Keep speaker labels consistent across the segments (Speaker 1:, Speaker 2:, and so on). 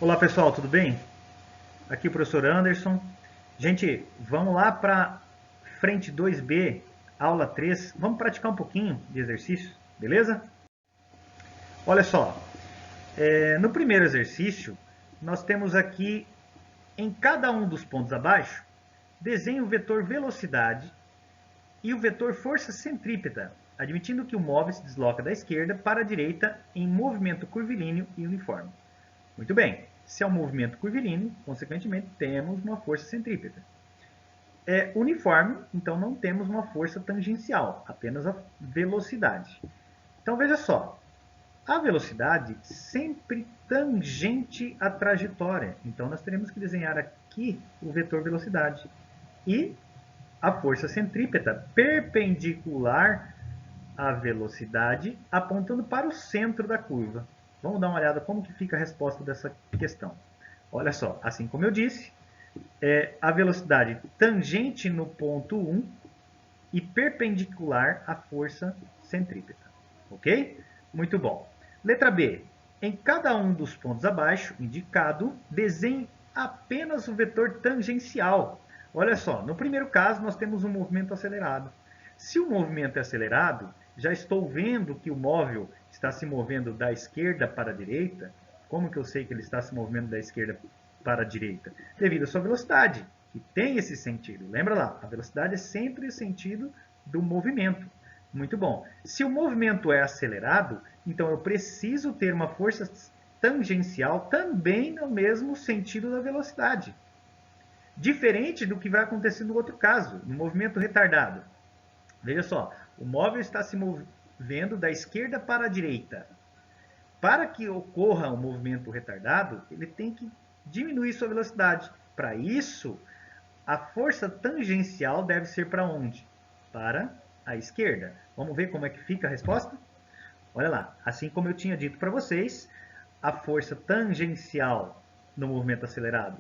Speaker 1: Olá pessoal, tudo bem? Aqui é o professor Anderson. Gente, vamos lá para frente 2B, aula 3. Vamos praticar um pouquinho de exercício, beleza? Olha só, no primeiro exercício, nós temos aqui, em cada um dos pontos abaixo, desenhe o vetor velocidade e o vetor força centrípeta, admitindo que o móvel se desloca da esquerda para a direita em movimento curvilíneo e uniforme. Muito bem, se é um movimento curvilíneo, consequentemente temos uma força centrípeta. É uniforme, então não temos uma força tangencial, apenas a velocidade. Então veja só, a velocidade sempre tangente à trajetória. Então nós teremos que desenhar aqui o vetor velocidade. E a força centrípeta perpendicular à velocidade, apontando para o centro da curva. Vamos dar uma olhada como que fica a resposta dessa questão. Olha só, assim como eu disse, a velocidade tangente no ponto 1 e perpendicular à força centrípeta. Ok? Muito bom. Letra B. Em cada um dos pontos abaixo indicado, desenhe apenas o vetor tangencial. Olha só, no primeiro caso nós temos um movimento acelerado. Se o movimento é acelerado, já estou vendo que o móvel está se movendo da esquerda para a direita. Como que eu sei que ele está se movendo da esquerda para a direita? Devido à sua velocidade, que tem esse sentido. Lembra lá, a velocidade é sempre o sentido do movimento. Muito bom. Se o movimento é acelerado, então eu preciso ter uma força tangencial também no mesmo sentido da velocidade. Diferente do que vai acontecer no outro caso, no movimento retardado. Veja só, o móvel está se movendo da esquerda para a direita. Para que ocorra um movimento retardado, ele tem que diminuir sua velocidade. Para isso, a força tangencial deve ser para onde? Para a esquerda. Vamos ver como é que fica a resposta? Olha lá, assim como eu tinha dito para vocês, a força tangencial no movimento acelerado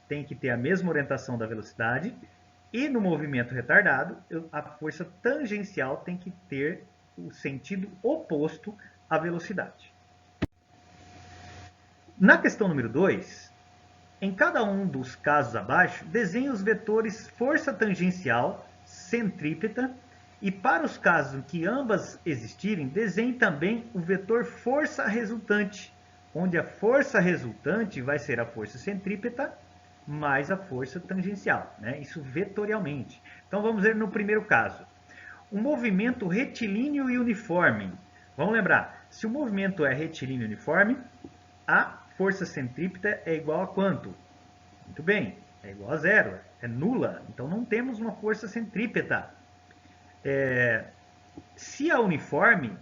Speaker 1: tem que ter a mesma orientação da velocidade e no movimento retardado, a força tangencial tem que ter o sentido oposto à velocidade. Na questão número 2, em cada um dos casos abaixo, desenhe os vetores força tangencial, centrípeta, e para os casos em que ambas existirem, desenhe também o vetor força resultante, onde a força resultante vai ser a força centrípeta mais a força tangencial, né? Isso vetorialmente. Então vamos ver no primeiro caso. Um movimento retilíneo e uniforme. Vamos lembrar, se o movimento é retilíneo e uniforme, a força centrípeta é igual a quanto? Muito bem, é igual a zero, é nula. Então não temos uma força centrípeta. Se é uniforme,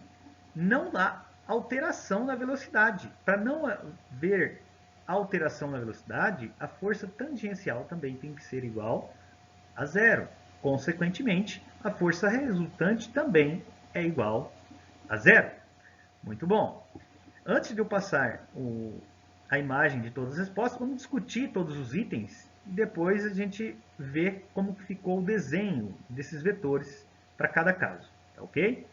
Speaker 1: não há alteração na velocidade. Para não haver alteração na velocidade, a força tangencial também tem que ser igual a zero. Consequentemente, a força resultante também é igual a zero. Muito bom. Antes de eu passar a imagem de todas as respostas, vamos discutir todos os itens e depois a gente vê como ficou o desenho desses vetores para cada caso, tá ok?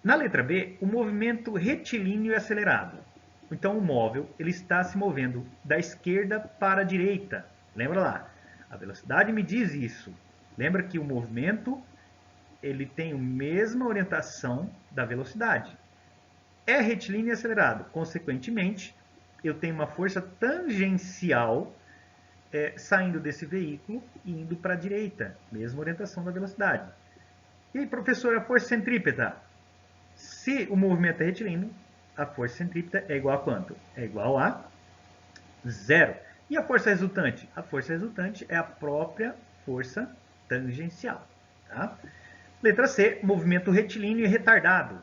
Speaker 1: Na letra B, o movimento retilíneo e acelerado. Então o móvel ele está se movendo da esquerda para a direita. Lembra lá, a velocidade me diz isso. Lembra que o movimento ele tem a mesma orientação da velocidade. É retilíneo e acelerado. Consequentemente, eu tenho uma força tangencial saindo desse veículo e indo para a direita, mesma orientação da velocidade. E aí, professor, a força centrípeta? Se o movimento é retilíneo, a força centrípeta é igual a quanto? É igual a zero. E a força resultante? A força resultante é a própria força tangencial. Tá? Letra C, movimento retilíneo e retardado.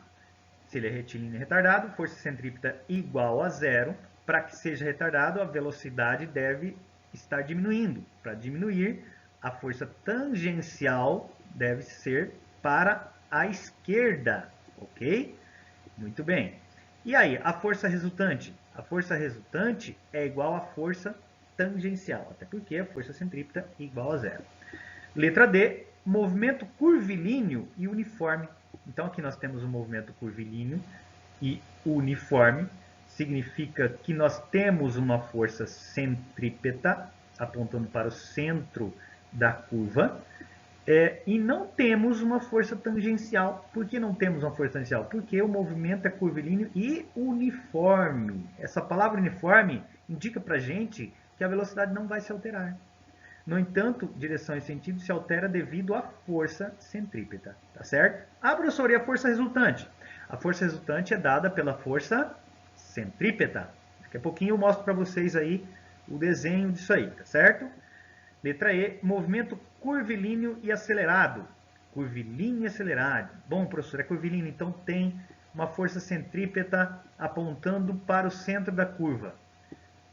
Speaker 1: Se ele é retilíneo e retardado, força centrípeta igual a zero. Para que seja retardado, a velocidade deve estar diminuindo. Para diminuir, a força tangencial deve ser para a esquerda, ok? Muito bem. E aí, a força resultante? A força resultante é igual à força tangencial, até porque a força centrípeta é igual a zero. Letra D, movimento curvilíneo e uniforme. Então aqui nós temos o movimento curvilíneo e uniforme. significa que nós temos uma força centrípeta, apontando para o centro da curva, e não temos uma força tangencial. Por que não temos uma força tangencial? Porque o movimento é curvilíneo e uniforme. Essa palavra uniforme indica para a gente que a velocidade não vai se alterar. No entanto, direção e sentido se altera devido à força centrípeta, tá certo? Professor, e a força resultante? A força resultante é dada pela força centrípeta. Daqui a pouquinho eu mostro para vocês aí o desenho disso aí, tá certo? Letra E, movimento curvilíneo e acelerado. Curvilíneo e acelerado. Bom, professor, é curvilíneo, então tem uma força centrípeta apontando para o centro da curva.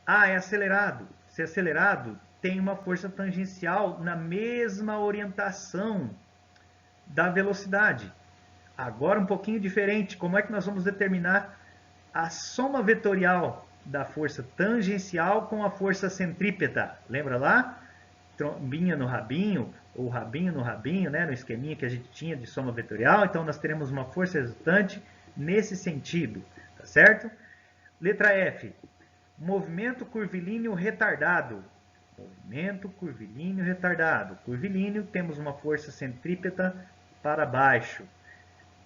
Speaker 1: É acelerado. Se é acelerado, tem uma força tangencial na mesma orientação da velocidade. Agora um pouquinho diferente, como é que nós vamos determinar a soma vetorial da força tangencial com a força centrípeta? Lembra lá? Trombinha no rabinho, ou rabinho no rabinho, né? No esqueminha que a gente tinha de soma vetorial. Então nós teremos uma força resultante nesse sentido, tá certo? Letra F, movimento curvilíneo retardado. Movimento curvilíneo retardado. Curvilíneo, temos uma força centrípeta para baixo.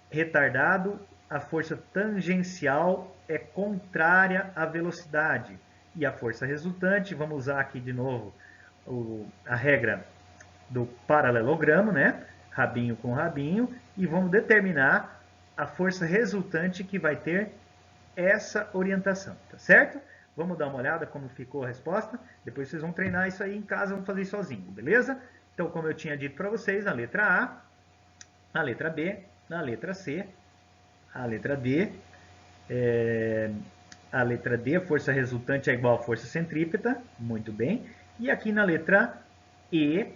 Speaker 1: Retardado, a força tangencial é contrária à velocidade. E a força resultante, vamos usar aqui de novo a regra do paralelogramo, né? Rabinho com rabinho, e vamos determinar a força resultante que vai ter essa orientação, tá certo? Vamos dar uma olhada como ficou a resposta. Depois vocês vão treinar isso aí em casa, vão fazer sozinho, beleza? Então, como eu tinha dito para vocês, a letra A, a letra B, a letra C, a letra D, a letra D, a força resultante é igual à força centrípeta, muito bem. E aqui na letra E,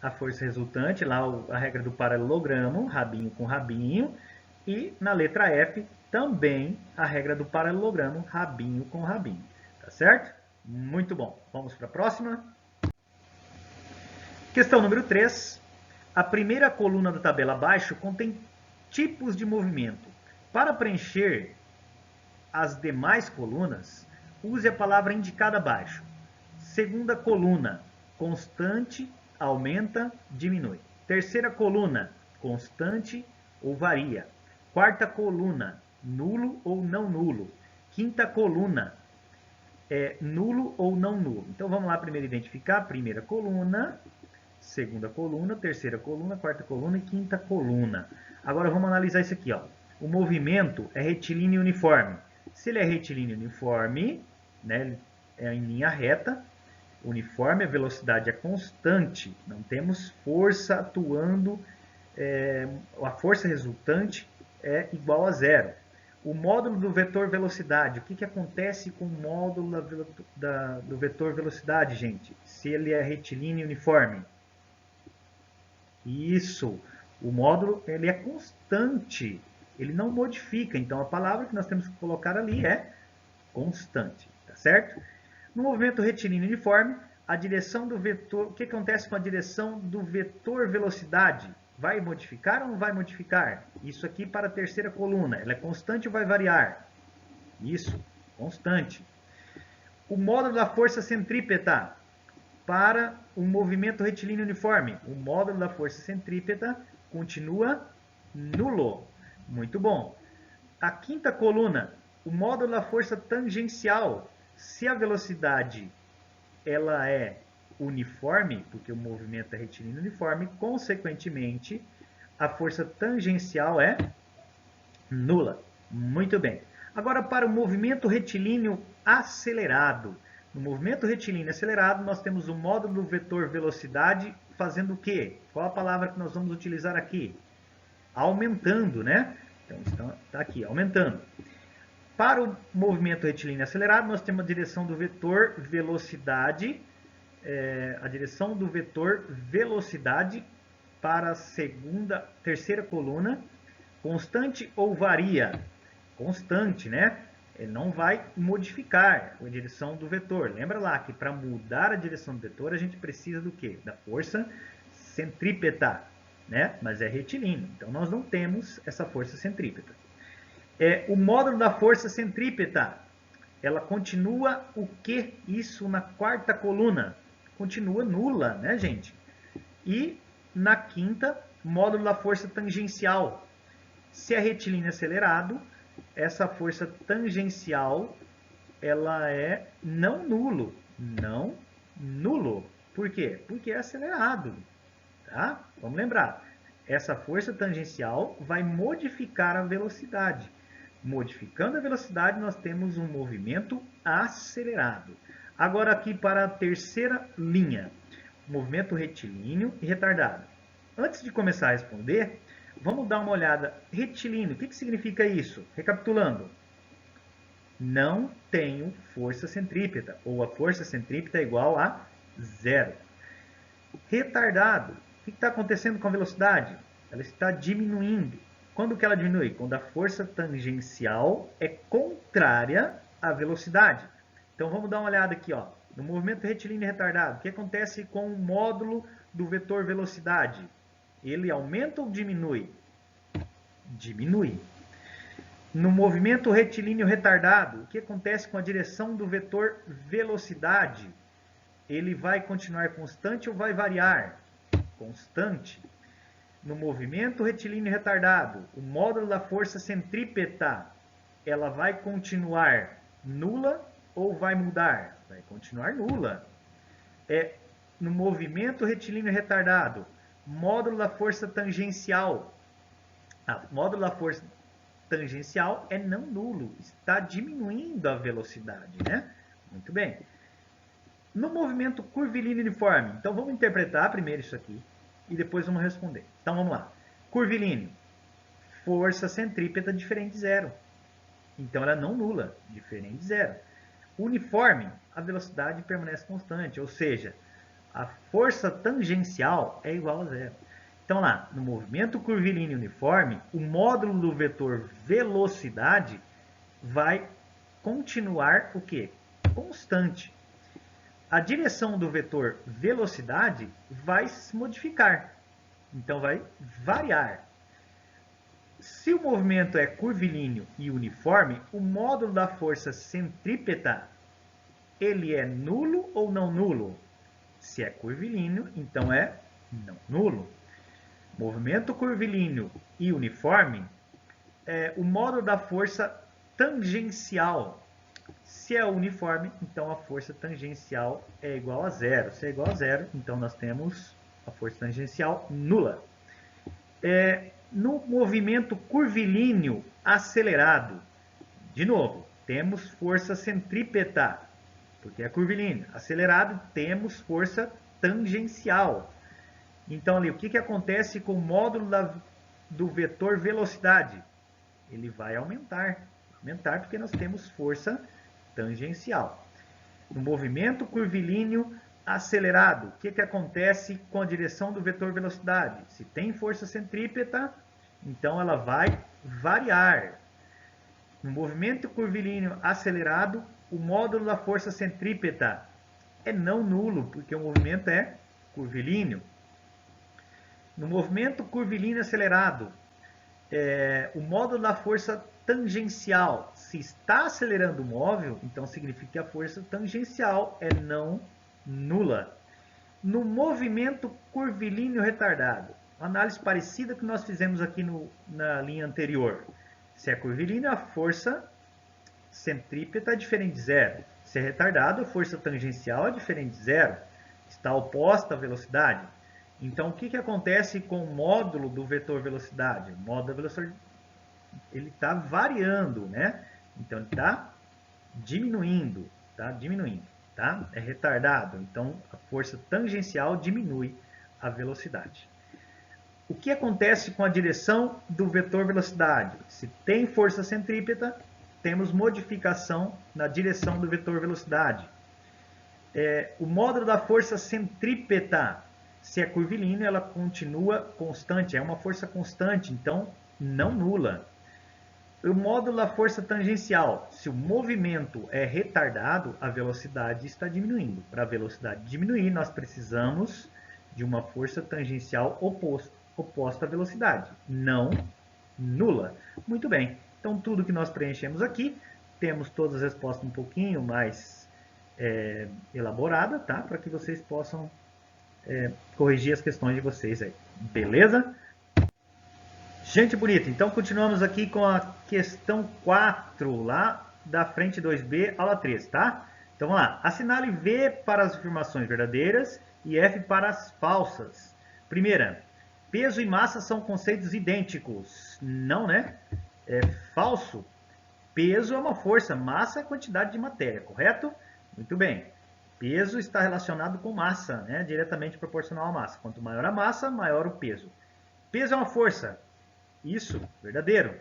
Speaker 1: a força resultante, lá a regra do paralelogramo, rabinho com rabinho. E na letra F, também a regra do paralelogramo, rabinho com rabinho. Tá certo? Muito bom. Vamos para a próxima. Questão número 3. A primeira coluna da tabela abaixo contém tipos de movimento. Para preencher as demais colunas, use a palavra indicada abaixo. Segunda coluna, constante, aumenta, diminui. Terceira coluna, constante ou varia. Quarta coluna, nulo ou não nulo. Quinta coluna, nulo ou não nulo. Então vamos lá primeiro identificar. Primeira coluna, segunda coluna, terceira coluna, quarta coluna e quinta coluna. Agora vamos analisar isso aqui, ó. O movimento é retilíneo uniforme. Se ele é retilíneo uniforme, né, é em linha reta, uniforme, a velocidade é constante, não temos força atuando, a força resultante é igual a zero. O módulo do vetor velocidade, o que acontece com o módulo do vetor velocidade, gente? Se ele é retilíneo uniforme. Isso, o módulo ele é constante, ele não modifica, então a palavra que nós temos que colocar ali é constante, tá certo? No movimento retilíneo uniforme, a direção do vetor, o que acontece com a direção do vetor velocidade? Vai modificar ou não vai modificar? Isso aqui para a terceira coluna, ela é constante ou vai variar? Isso, constante. O módulo da força centrípeta para o movimento retilíneo uniforme. O módulo da força centrípeta continua nulo. Muito bom. A quinta coluna, o módulo da força tangencial. Se a velocidade ela é uniforme, porque o movimento é retilíneo uniforme, consequentemente, a força tangencial é nula. Muito bem. Agora, para o movimento retilíneo acelerado. No movimento retilíneo acelerado, nós temos o módulo do vetor velocidade fazendo o quê? Qual a palavra que nós vamos utilizar aqui? Aumentando, né? Então, está aqui, aumentando. Para o movimento retilíneo acelerado, nós temos a direção do vetor velocidade, para a terceira coluna, constante ou varia? Constante, né? Ele não vai modificar a direção do vetor. Lembra lá que para mudar a direção do vetor, a gente precisa do quê? Da força centrípeta, né? Mas é retilíneo, então nós não temos essa força centrípeta. O módulo da força centrípeta, ela continua o que? Isso na quarta coluna. Continua nula, né, gente? E na quinta, módulo da força tangencial. Se é retilíneo acelerado, essa força tangencial ela é não nulo. Não nulo. Por quê? Porque é acelerado. Tá? Vamos lembrar. Essa força tangencial vai modificar a velocidade. Modificando a velocidade, nós temos um movimento acelerado. Agora aqui para a terceira linha. Movimento retilíneo e retardado. Antes de começar a responder, vamos dar uma olhada. Retilíneo, o que significa isso? Recapitulando. Não tenho força centrípeta, ou a força centrípeta é igual a zero. Retardado, o que está acontecendo com a velocidade? Ela está diminuindo. Quando que ela diminui? Quando a força tangencial é contrária à velocidade. Então vamos dar uma olhada aqui, ó. No movimento retilíneo retardado, o que acontece com o módulo do vetor velocidade? Ele aumenta ou diminui? Diminui. No movimento retilíneo retardado, o que acontece com a direção do vetor velocidade? Ele vai continuar constante ou vai variar? Constante. No movimento retilíneo retardado, o módulo da força centrípeta, ela vai continuar nula ou vai mudar? Vai continuar nula. No movimento retilíneo retardado, módulo da força tangencial. Módulo da força tangencial é não nulo, está diminuindo a velocidade, né? Muito bem. No movimento curvilíneo uniforme, então vamos interpretar primeiro isso aqui e depois vamos responder. Então vamos lá. Curvilíneo, força centrípeta diferente de zero. Então ela é não nula, diferente de zero. Uniforme, a velocidade permanece constante, ou seja, a força tangencial é igual a zero. Então lá, no movimento curvilíneo uniforme, o módulo do vetor velocidade vai continuar o quê? Constante. A direção do vetor velocidade vai se modificar. Então vai variar. Se o movimento é curvilíneo e uniforme, o módulo da força centrípeta, ele é nulo ou não nulo? Se é curvilíneo, então é não nulo. Movimento curvilíneo e uniforme, o módulo da força tangencial. Se é uniforme, então a força tangencial é igual a zero. Se é igual a zero, então nós temos a força tangencial nula. No movimento curvilíneo acelerado, de novo, temos força centrípeta, porque é curvilíneo. Acelerado, temos força tangencial. Então, ali, o que acontece com o módulo do vetor velocidade? Ele vai aumentar. Aumentar porque nós temos força tangencial. No movimento curvilíneo acelerado, o que acontece com a direção do vetor velocidade? Se tem força centrípeta, então ela vai variar. No movimento curvilíneo acelerado, o módulo da força centrípeta é não nulo, porque o movimento é curvilíneo. No movimento curvilíneo acelerado, o módulo da força tangencial, se está acelerando o móvel, então significa que a força tangencial é não nula. No movimento curvilíneo retardado, uma análise parecida que nós fizemos aqui na linha anterior. Se é curvilíneo, a força centrípeta é diferente de zero. Se é retardado, a força tangencial é diferente de zero. Está oposta à velocidade. Então, o que acontece com o módulo do vetor velocidade? O módulo da velocidade ele está variando, né? Então, ele está diminuindo, tá? É retardado. Então, a força tangencial diminui a velocidade. O que acontece com a direção do vetor velocidade? Se tem força centrípeta, temos modificação na direção do vetor velocidade. O módulo da força centrípeta, se é curvilíneo, ela continua constante, é uma força constante, então não nula. O módulo da força tangencial, se o movimento é retardado, a velocidade está diminuindo. Para a velocidade diminuir, nós precisamos de uma força tangencial oposta à velocidade, não nula. Muito bem, então tudo que nós preenchemos aqui temos todas as respostas um pouquinho mais elaboradas, tá? Para que vocês possam corrigir as questões de vocês aí. Beleza? Gente bonita, então continuamos aqui com a questão 4 lá da frente 2B, aula 3, tá? Então vamos lá. Assinale V para as afirmações verdadeiras e F para as falsas. Primeira, peso e massa são conceitos idênticos. Não, né? É falso. Peso é uma força, massa é quantidade de matéria, correto? Muito bem. Peso está relacionado com massa, né? Diretamente proporcional à massa. Quanto maior a massa, maior o peso. Peso é uma força. Isso, verdadeiro.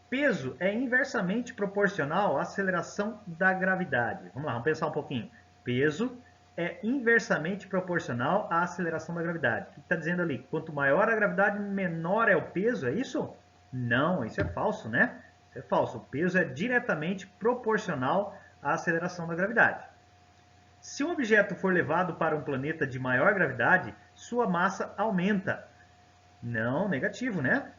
Speaker 1: Peso é inversamente proporcional à aceleração da gravidade. Vamos lá, vamos pensar um pouquinho. Peso é inversamente proporcional à aceleração da gravidade. O que está dizendo ali? Quanto maior a gravidade, menor é o peso, é isso? Não, isso é falso, né? Isso é falso. O peso é diretamente proporcional à aceleração da gravidade. Se um objeto for levado para um planeta de maior gravidade, sua massa aumenta. Não, negativo, né?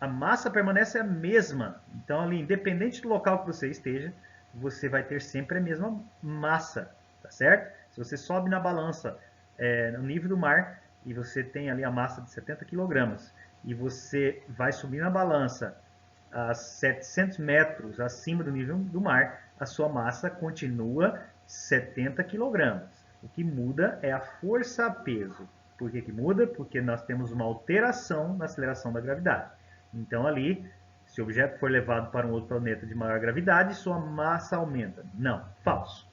Speaker 1: A massa permanece a mesma. Então, ali, independente do local que você esteja, você vai ter sempre a mesma massa, tá certo? Se você sobe na balança no nível do mar e você tem ali a massa de 70 kg e você vai subir na balança a 700 metros acima do nível do mar, a sua massa continua 70 kg. O que muda é a força-peso. Por que muda? Porque nós temos uma alteração na aceleração da gravidade. Então ali, se o objeto for levado para um outro planeta de maior gravidade, sua massa aumenta. Não, falso.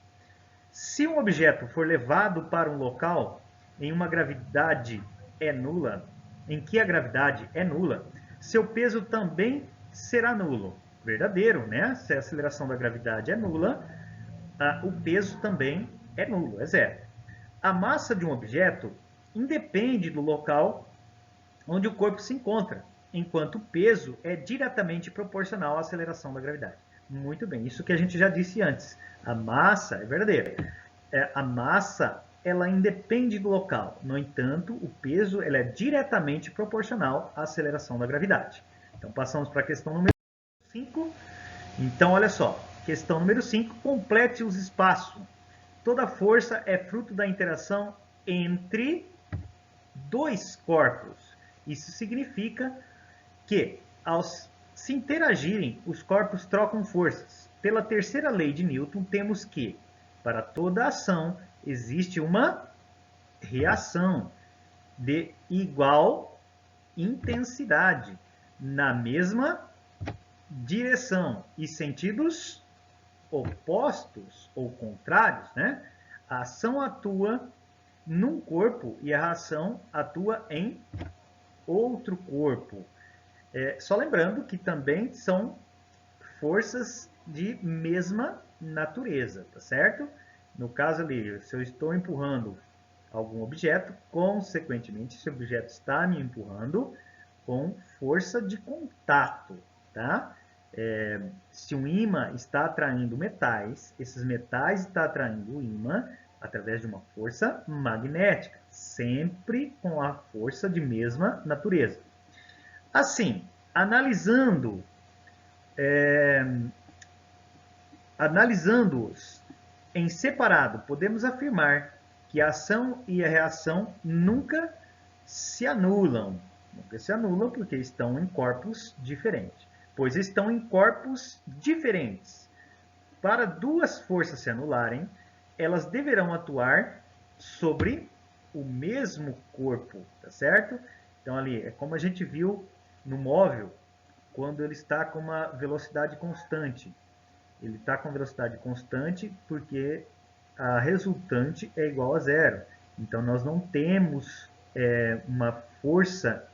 Speaker 1: Se um objeto for levado para um local em uma gravidade nula, em que a gravidade é nula, seu peso também será nulo. Verdadeiro, né? Se a aceleração da gravidade é nula, o peso também é nulo, é zero. A massa de um objeto independe do local onde o corpo se encontra, enquanto o peso é diretamente proporcional à aceleração da gravidade. Muito bem, isso que a gente já disse antes. A massa é verdadeira. A massa, ela independe do local. No entanto, o peso ela é diretamente proporcional à aceleração da gravidade. Então, passamos para a questão número 5. Então, olha só. Questão número 5. Complete os espaços. Toda força é fruto da interação entre dois corpos. Isso significa que, ao se interagirem, os corpos trocam forças. Pela terceira lei de Newton, temos que, para toda ação, existe uma reação de igual intensidade, na mesma direção e sentidos opostos ou contrários, né? A ação atua num corpo e a reação atua em outro corpo. Só lembrando que também são forças de mesma natureza, tá certo? No caso ali, se eu estou empurrando algum objeto, consequentemente, esse objeto está me empurrando com força de contato, tá? Se um ímã está atraindo metais, esses metais estão atraindo o ímã através de uma força magnética, sempre com a força de mesma natureza. Assim, analisando-os em separado, podemos afirmar que a ação e a reação nunca se anulam. Nunca se anulam porque estão em corpos diferentes. Pois estão em corpos diferentes. Para duas forças se anularem, elas deverão atuar sobre o mesmo corpo, tá certo? Então ali, é como a gente viu no móvel, quando ele está com uma velocidade constante. Ele está com velocidade constante porque a resultante é igual a zero. Então nós não temos uma força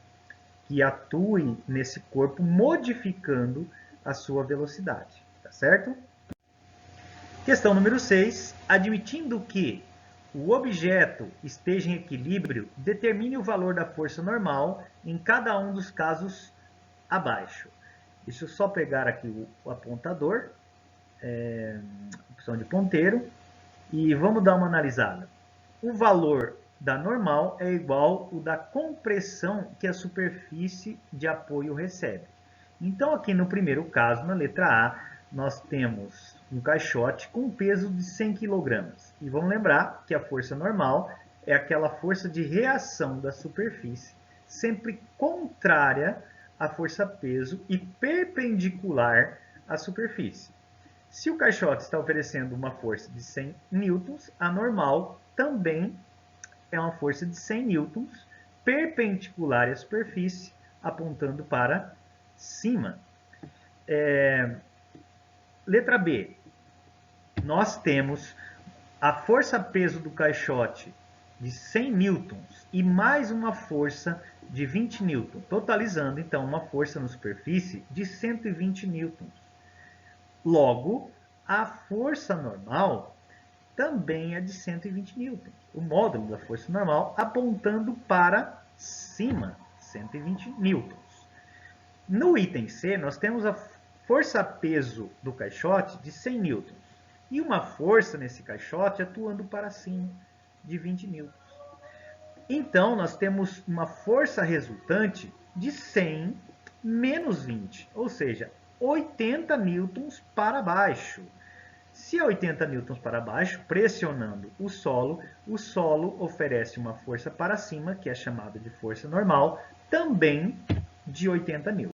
Speaker 1: que atue nesse corpo modificando a sua velocidade, tá certo? Questão número 6. Admitindo que o objeto esteja em equilíbrio, determine o valor da força normal em cada um dos casos abaixo. Deixa eu só pegar aqui o apontador, opção de ponteiro, e vamos dar uma analisada. O valor da normal é igual ao da compressão que a superfície de apoio recebe. Então, aqui no primeiro caso, na letra A, nós temos um caixote com peso de 100 kg. E vamos lembrar que a força normal é aquela força de reação da superfície, sempre contrária à força-peso e perpendicular à superfície. Se o caixote está oferecendo uma força de 100 newtons, a normal também é uma força de 100 newtons, perpendicular à superfície, apontando para cima. Letra B. Nós temos a força-peso do caixote de 100 newtons e mais uma força de 20 newtons, totalizando então uma força na superfície de 120 newtons. Logo, a força normal também é de 120 newtons. O módulo da força normal apontando para cima, 120 newtons. No item C, nós temos a força-peso do caixote de 100 newtons e uma força nesse caixote atuando para cima de 20 newtons. Então, nós temos uma força resultante de 100 menos 20, ou seja, 80 newtons para baixo. Se é 80 newtons para baixo, pressionando o solo oferece uma força para cima, que é chamada de força normal, também de 80 newtons.